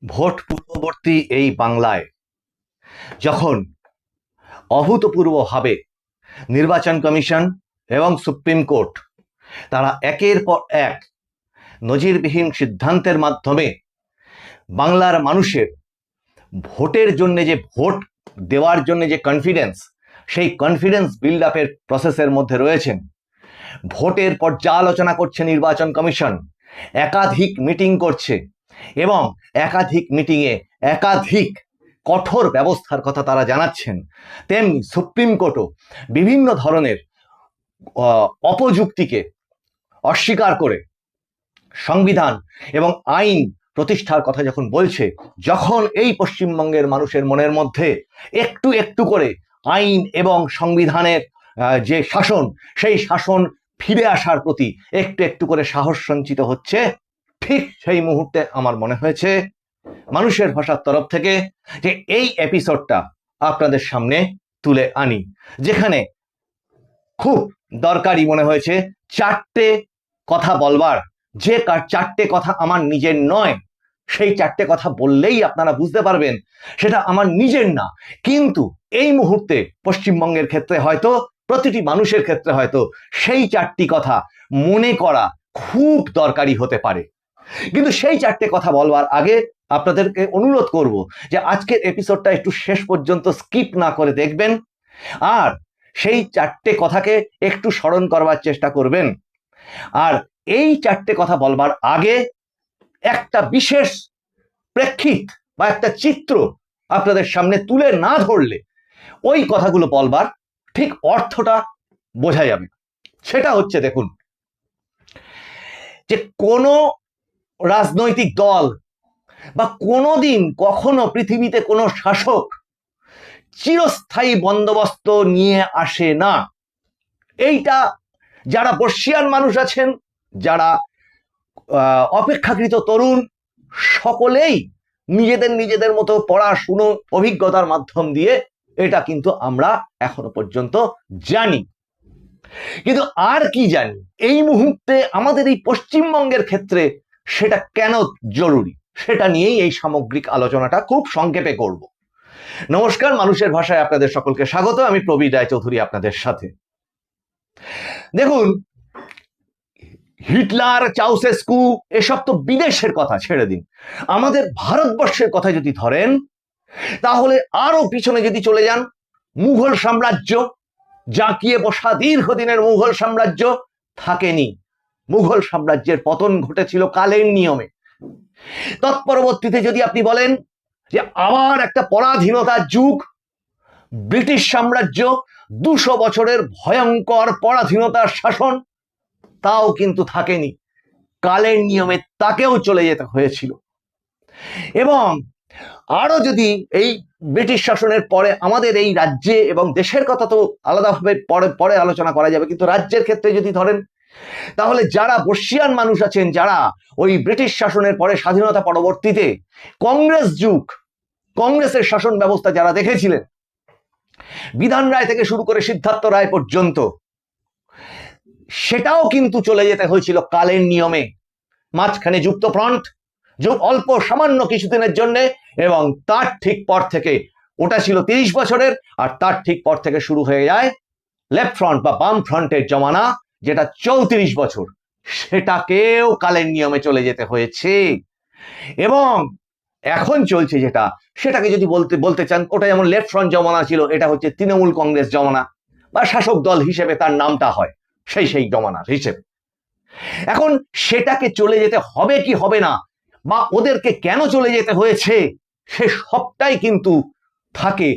Vote পূর্ববর্তী এই বাংলায় যখন অভূতপূর্বভাবে নির্বাচন কমিশন এবং সুপ্রিম কোর্ট তারা একের পর এক নজিরবিহীন সিদ্ধান্তের মাধ্যমে বাংলার মানুষের ভোটের জন্য যে ভোট দেওয়ার জন্য যে কনফিডেন্স, সেই কনফিডেন্স বিল্ড আপের প্রসেসের মধ্যে রয়েছেন, ভোটের পর্যালোচনা করছে নির্বাচন কমিশন, একাধিক মিটিং করছে এবং একাধিক মিটিংয়ে একাধিক কঠোর ব্যবস্থার কথা তারা জানাচ্ছেন, তেমনি সুপ্রিম কোর্টও বিভিন্ন ধরনের অপযুক্তিকে অস্বীকার করে সংবিধান এবং আইন প্রতিষ্ঠার কথা যখন বলছে, যখন এই পশ্চিমবঙ্গের মানুষের মনের মধ্যে একটু একটু করে আইন এবং সংবিধানের যে শাসন, সেই শাসন ফিরে আসার প্রতি একটু একটু করে সাহস সঞ্চিত হচ্ছে, ঠিক সেই মুহূর্তে আমার মনে হয়েছে মানুষের ভাষার তরফ থেকে যে এই এপিসোডটা আপনাদের সামনে তুলে আনি, যেখানে খুব দরকারি মনে হয়েছে চারটে কথা বলবার। যে চারটে কথা আমার নিজের নয়, সেই চারটে কথা বললেই আপনারা বুঝতে পারবেন সেটা আমার নিজের না, কিন্তু এই মুহূর্তে পশ্চিমবঙ্গের ক্ষেত্রে হয়তো প্রতিটি মানুষের ক্ষেত্রে হয়তো সেই চারটি কথা মনে করা খুব দরকারি হতে পারে। কিন্তু সেই চারটে কথা বলবার আগে আপনাদেরকে অনুরোধ করব যে আজকের এপিসোডটা একটু শেষ পর্যন্ত স্কিপ না করে দেখবেন, আর সেই চারটে কথাকে একটু স্মরণ করবার চেষ্টা করবেন। আর এই চারটে কথা বলবার আগে একটা বিশেষ প্রেক্ষিত বা একটা চিত্র আপনাদের সামনে তুলে না ধরলে ওই কথাগুলো বলবার ঠিক অর্থটা বোঝা যাবে। সেটা হচ্ছে, দেখুন, যে কোনো রাজনৈতিক দল বা কোনোদিন কখনো পৃথিবীতে কোনো শাসক চিরস্থায়ী বন্দোবস্ত নিয়ে আসে না। এইটা যারা বর্ষিয়ান মানুষ আছেন, যারা অপেক্ষাকৃত তরুণ, সকলেই নিজেদের মতো পড়াশুনো অভিজ্ঞতার মাধ্যম দিয়ে এটা কিন্তু আমরা এখনো পর্যন্ত জানি। কিন্তু আর কি জানি এই মুহূর্তে আমাদের এই পশ্চিমবঙ্গের ক্ষেত্রে সেটা কেন জরুরি, সেটা নিয়েই এই সামগ্রিক আলোচনাটা খুব সংক্ষেপে করব। নমস্কার, মানুষের ভাষায় আপনাদের সকলকে স্বাগত। আমি প্রবীর রায়চৌধুরী আপনাদের সাথে। দেখুন, হিটলার, চাউসেস্কু এসব তো বিদেশের কথা ছেড়ে দিন, আমাদের ভারতবর্ষের কথা যদি ধরেন তাহলে আরো পিছনে যদি চলে যান, মুঘল সাম্রাজ্য, জাঁকিয়ে বসা দীর্ঘদিনের মুঘল সাম্রাজ্য থাকেনি। মুঘল সাম্রাজ্যের পতন ঘটেছিল কালের নিয়মে। তৎপরবর্তীতে যদি আপনি বলেন যে আবার একটা পরাধীনতার যুগ, ব্রিটিশ সাম্রাজ্য, 200 বছরের ভয়ঙ্কর পরাধীনতার শাসন, তাও কিন্তু থাকেনি, কালের নিয়মে তাকেও চলে যেতে হয়েছিল। এবং আরো যদি এই ব্রিটিশ শাসনের পরে আমাদের এই রাজ্যে এবং দেশের কথা তো আলাদাভাবে পরে আলোচনা করা যাবে, কিন্তু রাজ্যের ক্ষেত্রে যদি ধরেন তাহলে যারা বর্ষিয়ান মানুষ আছেন, যারা ওই ব্রিটিশ শাসনের পরে স্বাধীনতা পরবর্তীতে কংগ্রেস যুগ, কংগ্রেসের শাসন ব্যবস্থা যারা দেখেছিলেন, বিধান রায় থেকে শুরু করে সিদ্ধার্থ রায় পর্যন্ত, সেটাও কিন্তু চলে যেতে হয়েছিল কালের নিয়মে। মাঝখানে যুক্তফ্রন্ট অল্প সামান্য কিছুদিনের জন্য, এবং তার ঠিক পর থেকে, ওটা ছিল 30 বছরের, আর তার ঠিক পর থেকে শুরু হয়ে যায় লেফট ফ্রন্ট বা বাম ফ্রন্টের জমানা, যেটা 34 বছর, সেটাকেও কালের নিয়মে চলে যেতে হয়েছে। এবং এখন চলছে যেটা, সেটাকে যদি বলতে চান, ওটা যেমন লেফট ফ্রন্ট জমানা ছিল, এটা হচ্ছে তৃণমূল কংগ্রেস জমানা বা শাসক দল হিসেবে তার নামটা হয় সেই জমানার হিসেবে। এখন সেটাকে চলে যেতে হবে কি হবে না, বা ওদেরকে কেন চলে যেতে হয়েছে, সে সবটাই কিন্তু থাকে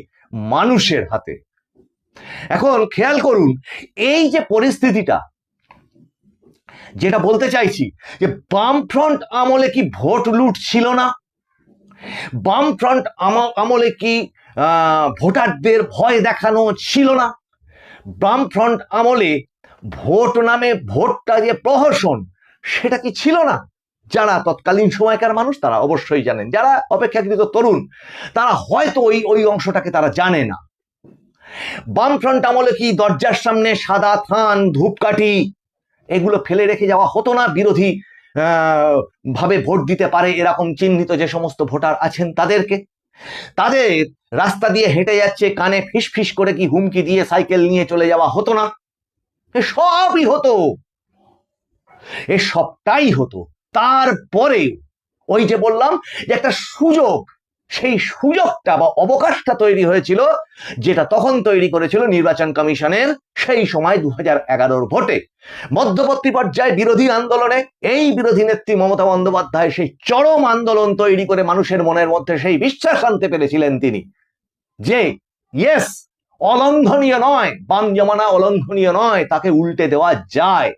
মানুষের হাতে। এখন খেয়াল করুন, এই যে পরিস্থিতিটা, যেটা বলতে চাইছি, যে বামফ্রন্ট আমলে কি ভোট লুট ছিল না? বামফ্রন্ট আমলে কি ভোটারদের ভয় দেখানো ছিল না? বামফ্রন্ট আমলে ভোট নামে ভোটটা যে প্রহসন, সেটা কি ছিল না? যারা তৎকালীন সময়কার মানুষ তারা অবশ্যই জানেন, যারা অপেক্ষাকৃত তরুণ তারা হয়তো ওই অংশটাকে তারা জানে না। বামফ্রন্ট আমলে কি দরজার সামনে সাদা থান, ধূপকাঠি এগুলো ফেলে রেখে যাওয়া হতো না বিরোধী ভাবে ভোট দিতে পারে এরকম চিহ্নিত যে সমস্ত ভোটার আছেন তাদের রাস্তা দিয়ে হেঁটে যাচ্ছে কানে ফিস ফিস করে কি হুমকি দিয়ে সাইকেল নিয়ে চলে যাওয়া হতো না? সবই হতো, এ সবটাই হতো। তারপরে ওই যে বললাম যে একটা সুযোগ, সেই সুযোগটা বা অবকাশটা তৈরি হয়েছিল, যেটা তখন তৈরি করেছিল নির্বাচন কমিশনের সেই সময় 2011 ভোটে মধ্যবর্তী পর্যায়ে বিরোধী আন্দোলনে এই বিরোধী নেত্রী মমতা বন্দ্যোপাধ্যায় সেই চরম আন্দোলন তৈরি করে মানুষের মনের মধ্যে সেই বিশ্বাস আনতে পেরেছিলেন তিনি যে ইয়েস, অলঙ্ঘনীয় নয়, বাম জমানা অলঙ্ঘনীয় নয়, তাকে উল্টে দেওয়া যায়।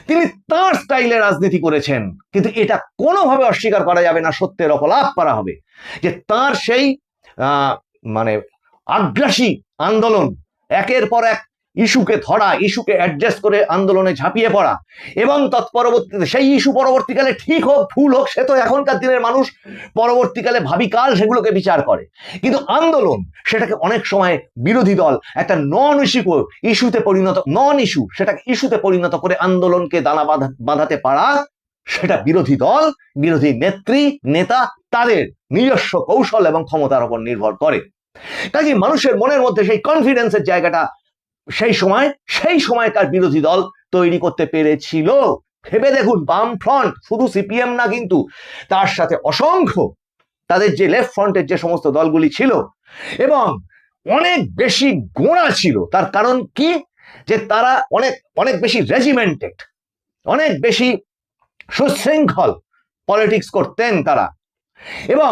তিনি তার স্টাইলে রাজনীতি করেছেন, কিন্তু এটা কোনোভাবে অস্বীকার করা যাবে না, সত্যের অপলাপ করা হবে যে তার সেই মানে আগ্রাসী আন্দোলন, একের পর এক ইস্যুকে ধরা, ইস্যুকে অ্যাডজাস্ট করে আন্দোলনে ঝাঁপিয়ে পড়া, এবং তৎপরবর্তীতে সেই ইস্যু পরবর্তীকালে ঠিক হোক ভুল হোক সে তো এখনকার দিনের মানুষ পরবর্তীকালে ভাবিকাল সেগুলোকে বিচার করে, কিন্তু আন্দোলন সেটাকে অনেক সময় বিরোধী দল একটা নন ইস্যু সেটাকে ইস্যুতে পরিণত করে আন্দোলনকে দানা বাঁধাতে পারা, সেটা বিরোধী দল, বিরোধী নেত্রী, নেতা তাদের নিজস্ব কৌশল এবং ক্ষমতার উপর নির্ভর করে। কাজে মানুষের মনের মধ্যে সেই কনফিডেন্সের জায়গাটা সেই সময়কার বিরোধী দল তৈরি করতে পেরেছিল। ভেবে দেখুন, বাম ফ্রন্ট শুধু সিপিএম না, কিন্তু তার সাথে অসংখ্য তাদের যে লেফট ফ্রন্টের যে সমস্ত দলগুলি ছিল এবং অনেক বেশি গোঁড়া ছিল। তার কারণ কি, যে তারা অনেক অনেক বেশি রেজিমেন্টেড, অনেক বেশি সুশৃঙ্খল পলিটিক্স করতেন তারা, এবং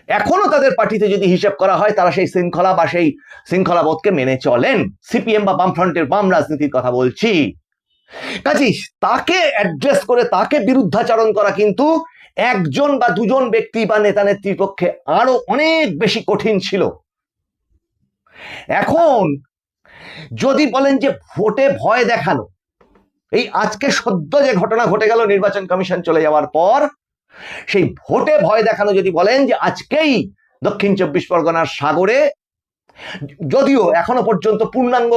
এখনো তাদের পার্টিতে যদি হিসাব করা হয় তারা সেই শৃঙ্খলা বা সেই শৃঙ্খলাবোধকে মেনে চলেন। সিপিএম বা বামফ্রন্টের বাম রাজনীতির কথা বলছি। কাজেই তাকে অ্যাড্রেস করে তাকে বিরুদ্ধাচরণ করা কিন্তু একজন বা দুজন ব্যক্তি বা নেতা নেত্রীর পক্ষে আরো অনেক বেশি কঠিন ছিল। এখন যদি বলেন যে ভোটে ভয় দেখানো, এই আজকে সদ্য যে ঘটনা ঘটে গেল নির্বাচন কমিশন চলে যাওয়ার পর, সেই ভোটে ভয় দেখানো যদি বলেন যে আজকেই দক্ষিণ 24 পরগনার সাগরে, যদিও এখনো পর্যন্ত পূর্ণাঙ্গ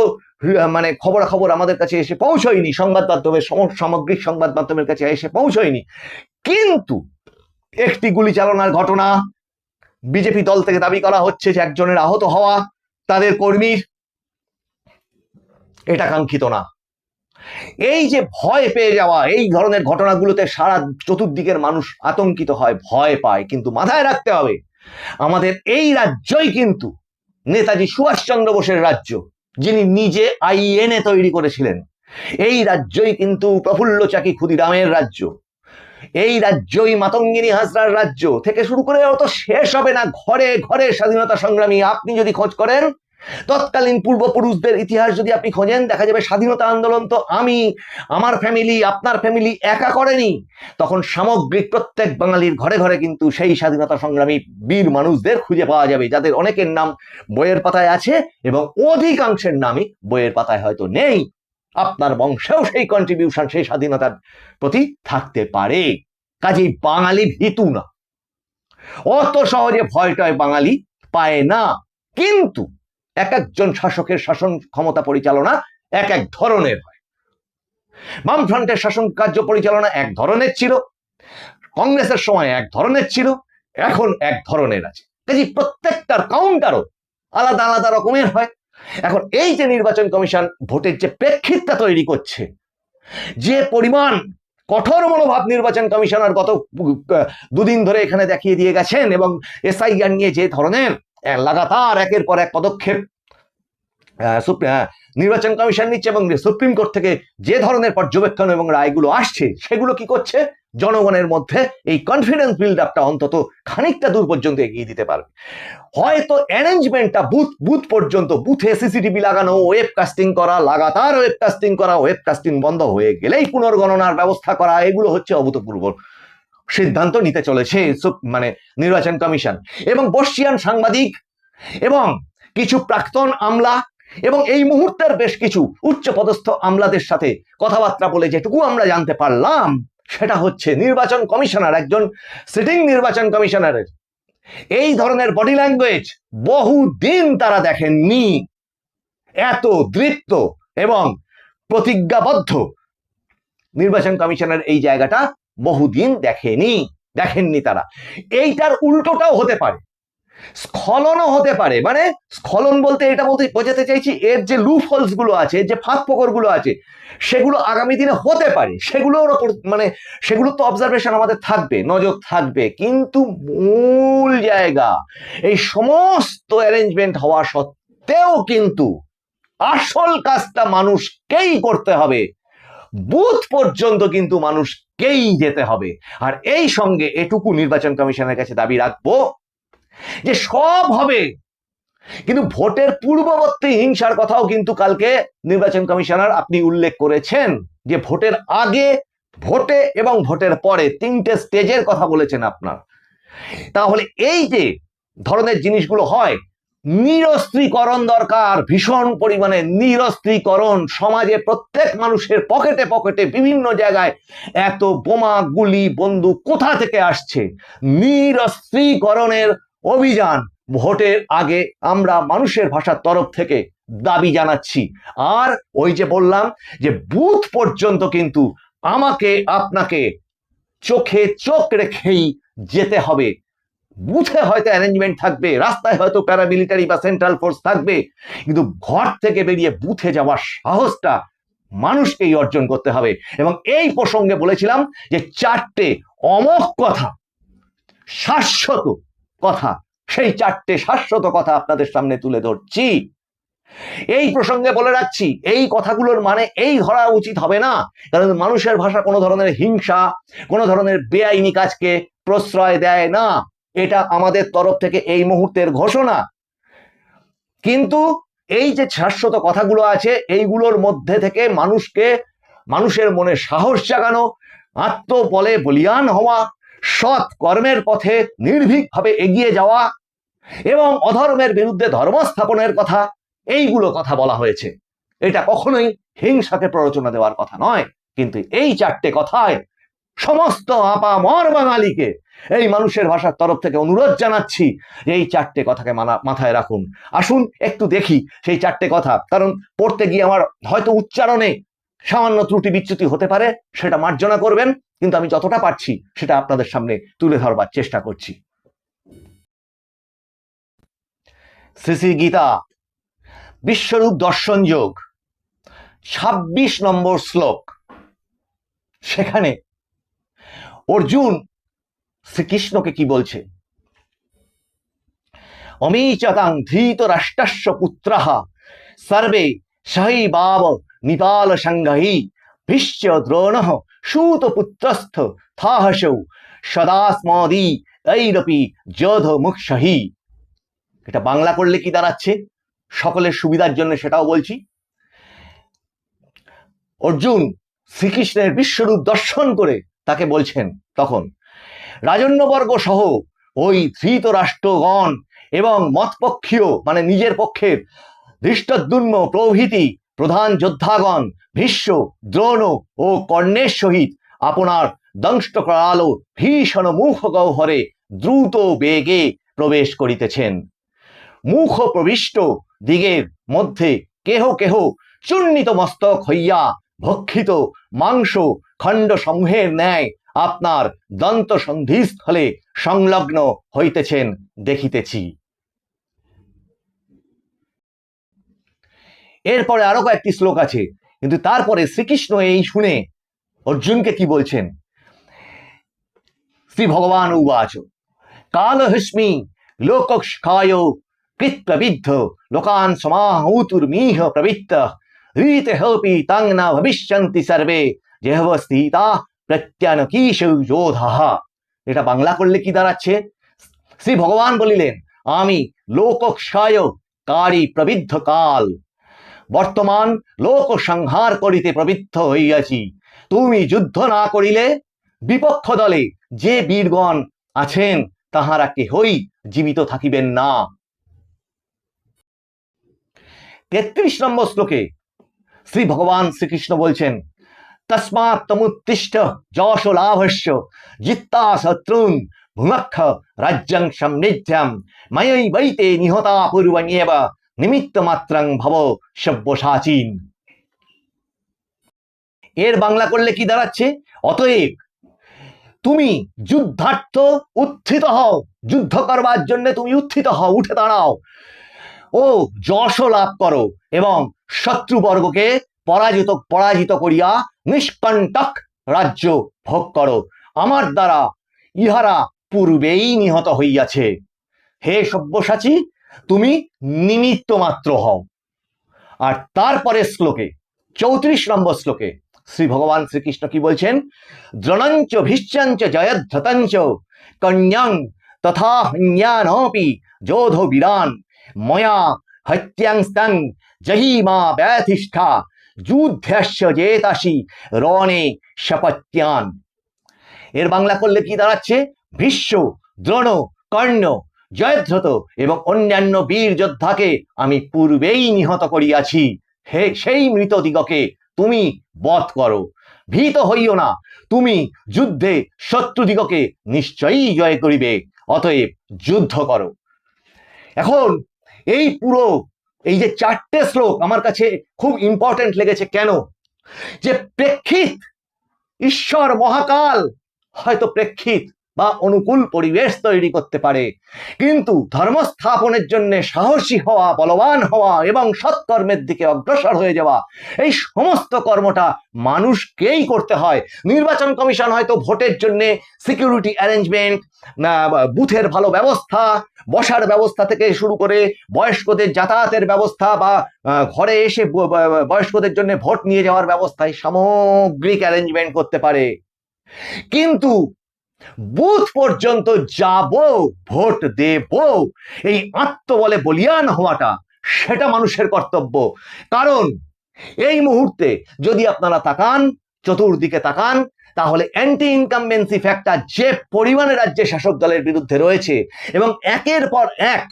মানে খবরাখবর আমাদের কাছে এসে পৌঁছয়নি, সংবাদ মাধ্যমের সামগ্রিক সংবাদ মাধ্যমের কাছে এসে পৌঁছয়নি, কিন্তু একটি গুলি চালনার ঘটনা, বিজেপি দল থেকে দাবি করা হচ্ছে যে একজনের আহত হওয়া তাদের কর্মীর, এটা কাঙ্ক্ষিত না। এই যে ভয় পেয়ে যাওয়া, এই ধরনের ঘটনাগুলোতে সারা চতুর্দিকের মানুষ আতঙ্কিত হয়, ভয় পায়, কিন্তু মাথায় রাখতে হবে আমাদের এই রাজ্যই কিন্তু নেতাজি সুভাষচন্দ্র বোসের রাজ্য, যিনি নিজে আইএনএ তৈরি করেছিলেন। এই রাজ্যই কিন্তু প্রফুল্ল চাকি ক্ষুদিরামের রাজ্য, এই রাজ্যই মাতঙ্গিনী হাজরার রাজ্য থেকে শুরু করে অত শেষ হবে না। ঘরে ঘরে স্বাধীনতা সংগ্রামী, আপনি যদি খোঁজ করেন তৎকালীন পূর্বপুরুষদের ইতিহাস যদি আপনি খোঁজেন, দেখা যাবে স্বাধীনতা আন্দোলন তো আমি, আমার ফ্যামিলি, আপনার ফ্যামিলি একা করেনি, তখন সামগ্রিক প্রত্যেক বাঙালির ঘরে ঘরে কিন্তু সেই স্বাধীনতা সংগ্রামী বীর মানুষদের খুঁজে পাওয়া যাবে, যাদের অনেকের নাম বইয়ের পাতায় আছে এবং অধিকাংশের নামই বইয়ের পাতায় হয়তো নেই। আপনার বংশেও সেই কন্ট্রিবিউশন সেই স্বাধীনতার প্রতি থাকতে পারে। কাজেই বাঙালি ভীতু না, অত সহজে ভয়টায় বাঙালি পায় না। কিন্তু এক একজন শাসকের শাসন ক্ষমতা পরিচালনা এক এক ধরনের হয়। বামফ্রন্টের শাসন কার্য পরিচালনা এক ধরনের ছিল, কংগ্রেসের সময় এক ধরনের ছিল, এখন এক ধরনের আছে। কাজে প্রত্যেকটার কাউন্টারও আলাদা আলাদা রকমের হয়। এখন এই যে নির্বাচন কমিশন ভোটের যে প্রেক্ষিতটা তৈরি করছে, যে পরিমাণ কঠোর মনোভাব নির্বাচন কমিশনার গত দুদিন ধরে এখানে দেখিয়ে দিয়ে গেছেন, এবং এসআইআর নিয়ে যে ধরনের লাগাতার একের পর এক পদক্ষেপ নির্বাচন কমিশন নিচ্ছে এবং সুপ্রিম কোর্ট থেকে যে ধরনের পর্যবেক্ষণ এবং রায়গুলো আসছে, সেগুলো কি করছে, জনগণের মধ্যে এই কনফিডেন্স বিল্ড আপটা অন্তত খানিকটা দূর পর্যন্ত এগিয়ে দিতে পারবে। হয়তো অ্যারেঞ্জমেন্টটা বুথ পর্যন্ত, বুথে সিসিটিভি লাগানো, ওয়েবকাস্টিং করা, লাগাতার ওয়েবকাস্টিং করা, ওয়েবকাস্টিং বন্ধ হয়ে গেলেই পুনর্গণনার ব্যবস্থা করা, এগুলো হচ্ছে অভূতপূর্ব সিদ্ধান্ত নিতে চলেছে মানে নির্বাচন কমিশন। এবং বর্ষিয়ান সাংবাদিক এবং কিছু প্রাক্তন আমলা এবং এই মুহূর্তের বেশ কিছু উচ্চপদস্থ আমলাদের সাথে কথাবার্তা বলে যেটুকু আমরা জানতে পারলাম, সেটা হচ্ছে নির্বাচন কমিশনার, একজন সিটিং নির্বাচন কমিশনারের এই ধরনের বডি ল্যাঙ্গুয়েজ বহুদিন তারা দেখেননি। এত দৃপ্ত এবং প্রতিজ্ঞাবদ্ধ নির্বাচন কমিশনের এই জায়গাটা বহুদিন দেখেননি তারা। এইটার উল্টোটাও হতে পারে, স্খলনও হতে পারে। মানে স্খলন বলতে এটা বোঝাতে চাইছি, এর যে লুপ হোলস গুলো আছে, যে ফাঁক ফোকর গুলো আছে, সেগুলো আগামী দিনে হতে পারে, সেগুলোর ওপর মানে সেগুলো তো অবজারভেশন আমাদের থাকবে, নজর থাকবে। কিন্তু মূল জায়গা, এই সমস্ত অ্যারেঞ্জমেন্ট হওয়া সত্ত্বেও কিন্তু আসল কাজটা মানুষকেই করতে হবে, বুথ পর্যন্ত কিন্তু মানুষকেই যেতে হবে। আর এই সঙ্গে এটুকু নির্বাচন কমিশনের কাছে দাবি রাখবো যে সব হবে, কিন্তু ভোটের পূর্ববর্তী হিংসার কথাও কিন্তু কালকে নির্বাচন কমিশনার আপনি উল্লেখ করেছেন, যে ভোটের আগে, ভোটে এবং ভোটের পরে তিনটে স্টেজের কথা বলেছেন আপনার। তাহলে এই যে ধরনের জিনিসগুলো হয়, নিরস্ত্রীকরণ দরকার, ভীষণ পরিমাণে নিরস্ত্রীকরণ। সমাজে প্রত্যেক মানুষের পকেটে পকেটে বিভিন্ন জায়গায় এত বোমা, গুলি, বন্দুক কোথা থেকে আসছে? নিরস্ত্রীকরণের অভিযান ভোটের আগে আমরা মানুষের ভাষার তরফ থেকে দাবি জানাচ্ছি। আর ওই যে বললাম যে বুথ পর্যন্ত কিন্তু আমাকে আপনাকে চোখে চোখ রেখেই যেতে হবে। বুথে হয়তো অ্যারেঞ্জমেন্ট থাকবে, রাস্তায় হয়তো প্যারামিলিটারি বা সেন্ট্রাল ফোর্স থাকবে, কিন্তু ঘর থেকে বেরিয়ে বুথে যাওয়ার সাহসটা মানুষকেই অর্জন করতে হবে। এবং এই প্রসঙ্গে বলেছিলাম যে চারটে অমোঘ কথা, শাশ্বত কথা, সেই চারটে শাশ্বত কথা আপনাদের সামনে তুলে ধরছি। এই প্রসঙ্গে বলে রাখছি, এই কথাগুলোর মানে এই ধরা উচিত হবে না, কারণ মানুষের ভাষা কোনো ধরনের হিংসা, কোনো ধরনের বেআইনি কাজকে প্রশ্রয় দেয় না। এটা আমাদের তরফ থেকে এই মুহূর্তের ঘোষণা। কিন্তু এই যে শাশ্বত কথাগুলো আছে, এইগুলোর মধ্যে থেকে মানুষের মনে সাহস জাগানো, আত্মবলে বলিয়ান হওয়া, সৎ কর্মের পথে নির্ভীকভাবে এগিয়ে যাওয়া এবং অধর্মের বিরুদ্ধে ধর্ম স্থাপনের কথা, এইগুলো কথা বলা হয়েছে। এটা কখনোই হিংসাকে প্ররোচনা দেওয়ার কথা নয়। কিন্তু এই চারটে কথায় সমস্ত আপামর বাঙালিকে এই মানুষের ভাষার তরফ থেকে অনুরোধ জানাচ্ছি যে এই চারটে কথাকে মাথায় রাখুন। আসুন একটু দেখি সেই চারটে কথা, কারণ পড়তে গিয়ে আমার হয়তো উচ্চারণে সামান্য ত্রুটি বিচ্যুতি হতে পারে, সেটা মার্জনা করবেন, কিন্তু আমি যতটা পারছি সেটা আপনাদের সামনে তুলে ধরবার চেষ্টা করছি। শ্রী শ্রী গীতা বিশ্বরূপ দর্শন যোগ ২৬ নম্বর শ্লোক। সেখানে অর্জুন শ্রীকৃষ্ণকে কি বলছে? অমিচতাং ধৃতরাষ্ট্রস্য পুত্রঃ সর্বে সহৈবাব নিপাল সংঘহি ভীষ্ম দ্রোণঃ সূতপুত্রস্থ থাহসৌ সদাস্মাদি ঐরপি যোধ মুক্ষহি। এটা বাংলা করলে কি দাঁড়াচ্ছে? সকলের সুবিধার জন্য সেটাও বলছি। অর্জুন শ্রীকৃষ্ণের বিশ্বরূপ দর্শন করে তাকে বলছেন, তখন রাজন্যবর্গ সহ ওই ধৃতরাষ্ট্রগণ এবং মতপক্ষীয় মানে নিজের পক্ষের ধৃষ্টদ্যুম্ন প্রভৃতি প্রধান যোদ্ধাগণ ভীষ্ম, দ্রোণ ও কর্ণের সহিত আপনার দংষ্টকরাল ভীষণ মুখ গহ্বরে দ্রুত বেগে প্রবেশ করিতেছেন। মুখ প্রবিষ্ট দিগের মধ্যে কেহ কেহ চূর্ণিত মস্তক হইয়া ভক্ষিত মাংস খণ্ড সমূহের ন্যায় আপনার দন্ত সন্ধিস্থলে সংলগ্ন হইতেছেন দেখিতেছি। এরপরে আরো কয়েকটি শ্লোক আছে, কিন্তু তারপরে শ্রীকৃষ্ণ এই শুনে অর্জুনকে কি বলছেন? শ্রী ভগবান উবাচ কালহস্মি লোকক্ষায় কৃত্যবিদ্ধ লোকান সমাহুতুর্মিহ প্রবৃত্ত রীতেহপি তাং ন ভবিষ্যন্তি সর্বে যেহবস্থিতা প্রত্যানকীশৌ যোধাঃ। এটা বাংলা করলে কি দাঁড়াচ্ছে? শ্রী ভগবান বলিলেন, আমি লোকক্ষায় কারি প্রবৃদ্ধ কাল, বর্তমান লোক সংহার করিতে প্রবৃত্ত হইয়াছি। তুমি যুদ্ধ না করিলে বিপক্ষ দলে যে বীরগণ আছেন তাহারা কেহই জীবিত থাকিবেন না। ৩৩ নম্বর শ্লোকে শ্রী ভগবান শ্রীকৃষ্ণ বলছেন, তস্মাৎ তমুত্তিষ্ঠ যশ লাভস্য জিত্তা শত্রুন ভুঙ্ক্ষ রাজ্যং সমৃদ্ধ্যম ময়ৈবৈতে নিহতা পূর্বণ্যেব নিমিত্ত মাত্রং ভব সব্যসাচীন। এর বাংলা করলে কি দাঁড়াচ্ছে? অতএব তুমি যুদ্ধার্থ উত্থিত হও, যুদ্ধ করবার জন্য তুমি উত্থিত হও, উঠে দাঁড়াও ও যশও লাভ করো এবং শত্রুবর্গকে পরাজিত করিয়া নিষ্কণ্টক রাজ্য ভোগ করো। আমার দ্বারা ইহারা পূর্বেই নিহত হইয়াছে। হে সব্যসাচী, তুমি নিমিত্ত মাত্র হও। আর তারপরে শ্লোকে 34 নম্বর শ্লোকে শ্রী ভগবান শ্রীকৃষ্ণ কি বলছেন? দ্রোণঞ্চ ভীষ্মঞ্চ জয়ধ্রতঞ্চ কন্যাং তথা হন্যানপি যোধ বীরান ময়া হত্যাংস্তং জহিমা ব্যথিষ্ঠা যুদ্ধস্য জেতাসি রণে শপত্যান। এর বাংলা করলে কি দাঁড়াচ্ছে? ভীষ্ম, দ্রোণ, কর্ণ, জয়দ্রথ এবং অন্যান্য বীর যোদ্ধাকে আমি পূর্বেই নিহত করিয়াছি। হে সেই মৃতদিগকে তুমি বধ করো, ভীত হইও না, তুমি যুদ্ধে শত্রুদিগকে নিশ্চয়ই জয় করিবে, অতএব যুদ্ধ করো। এখন এই যে 4টে শ্লোক আমার কাছে খুব ইম্পর্টেন্ট লেগেছে। কেন? যে প্রেক্ষিত, ঈশ্বর মহাকাল হয়তো প্রেক্ষিত বা অনুকূল পরিবেশ তৈরি করতে পারে, কিন্তু ধর্ম স্থাপনের জন্য সাহসী হওয়া, বলবান হওয়া এবং সৎকর্মের দিকে অগ্রসর হয়ে যাওয়া, এই সমস্ত কর্মটা মানুষকেই করতে হয়। নির্বাচন কমিশন হয়তো ভোটের জন্য সিকিউরিটি অ্যারেঞ্জমেন্ট, বুথের ভালো ব্যবস্থা, বসার ব্যবস্থা থেকে শুরু করে বয়স্কদের যাতায়াতের ব্যবস্থা বা ঘরে এসে বয়স্কদের জন্য ভোট নিয়ে যাওয়ার ব্যবস্থায় সামগ্রিক অ্যারেঞ্জমেন্ট করতে পারে, কিন্তু বুথ পর্যন্ত যাব, ভোট দেব, এই আত্মবলে বলিয়ান হওয়াটা সেটা মানুষের কর্তব্য। কারণ এই মুহূর্তে যদি আপনারা তাকান, চতুর্দিকে তাকান, তাহলে অ্যান্টি ইনকামবেন্সি ফ্যাক্টর যে পরিমাণে রাজ্যে শাসক দলের বিরুদ্ধে রয়েছে এবং একের পর এক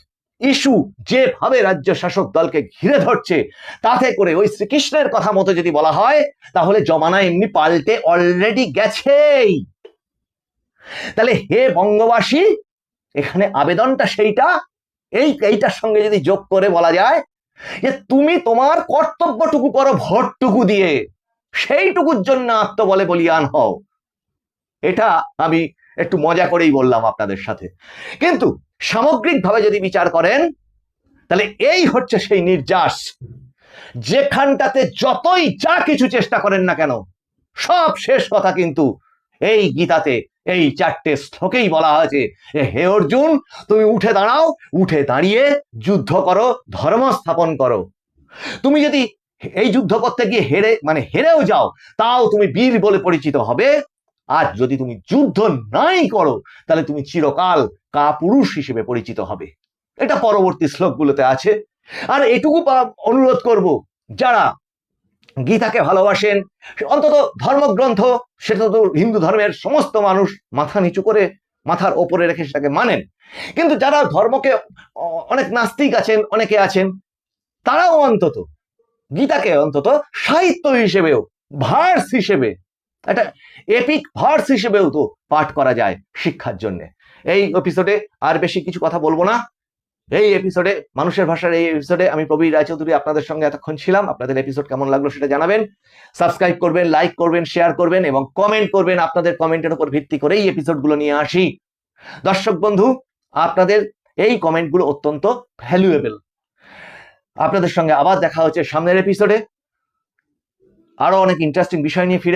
ইস্যু যেভাবে রাজ্য শাসক দলকে ঘিরে ধরছে, তাতে করে ওই শ্রীকৃষ্ণের কথা মতো যদি বলা হয়, তাহলে জমানা এমনি পাল্টে অলরেডি গেছেই। তাহলে হে বঙ্গবাসী, এখানে আবেদনটা সেইটা, এইটার সঙ্গে যদি যোগ করে বলা যায় যে তুমি তোমার কর্তব্যটুকু করো ভোটটুকু দিয়ে, সেইটুকুর জন্য আত্মবলে বলিয়ান হও। এটা আমি একটু মজা করেই বললাম আপনাদের সাথে, কিন্তু সামগ্রিকভাবে যদি বিচার করেন তাহলে এই হচ্ছে সেই নির্যাস, যেখানটাতে যতই যা কিছু চেষ্টা করেন না কেন, সব শেষ কথা কিন্তু এই গীতাতে এই 4টে শ্লোকেই বলা হয়েছে, হে অর্জুন, তুমি উঠে দাঁড়াও, উঠে দাঁড়িয়ে যুদ্ধ করো, ধর্ম স্থাপন করো। তুমি যদি এই যুদ্ধ করতে গিয়ে হেরেও যাও, তাও তুমি বীর বলে পরিচিত হবে। আর যদি তুমি যুদ্ধ নাই করো, তাহলে তুমি চিরকাল কাপুরুষ হিসেবে পরিচিত হবে। এটা পরবর্তী শ্লোকগুলোতে আছে। আর এটুকু অনুরোধ করব, যারা গীতাকে ভালোবাসেন, অন্তত ধর্মগ্রন্থ, সেটা তো হিন্দু ধর্মের সমস্ত মানুষ মাথা নিচু করে মাথার ওপরে রেখে সেটাকে মানেন, কিন্তু যারা ধর্মকে অনেক নাস্তিক আছেন, অনেকে আছেন, তারাও অন্তত গীতাকে অন্তত সাহিত্য হিসেবেও, ভার্স হিসেবে, একটা এপিক ভার্স হিসেবেও তো পাঠ করা যায় শিক্ষার জন্য। এই এপিসোডে আর বেশি কিছু কথা বলবো না। এই এপিসোডে, মানুষের ভাষার এই এপিসোডে আমি প্রবীর রায়চৌধুরী আপনাদের সঙ্গে এতক্ষণ ছিলাম। আপনাদের এপিসোড কেমন লাগলো সেটা জানাবেন, সাবস্ক্রাইব করবেন, লাইক করবেন, শেয়ার করবেন এবং কমেন্ট করবেন। আপনাদের কমেন্টের উপর ভিত্তি করেই এপিসোডগুলো নিয়ে আসি। দর্শক বন্ধু, আপনাদের এই কমেন্টগুলো অত্যন্ত ভ্যালুয়েবল। আপনাদের সঙ্গে আবার দেখা হচ্ছে সামনের এপিসোডে, আরো অনেক ইন্টারেস্টিং বিষয় নিয়ে ফিরে।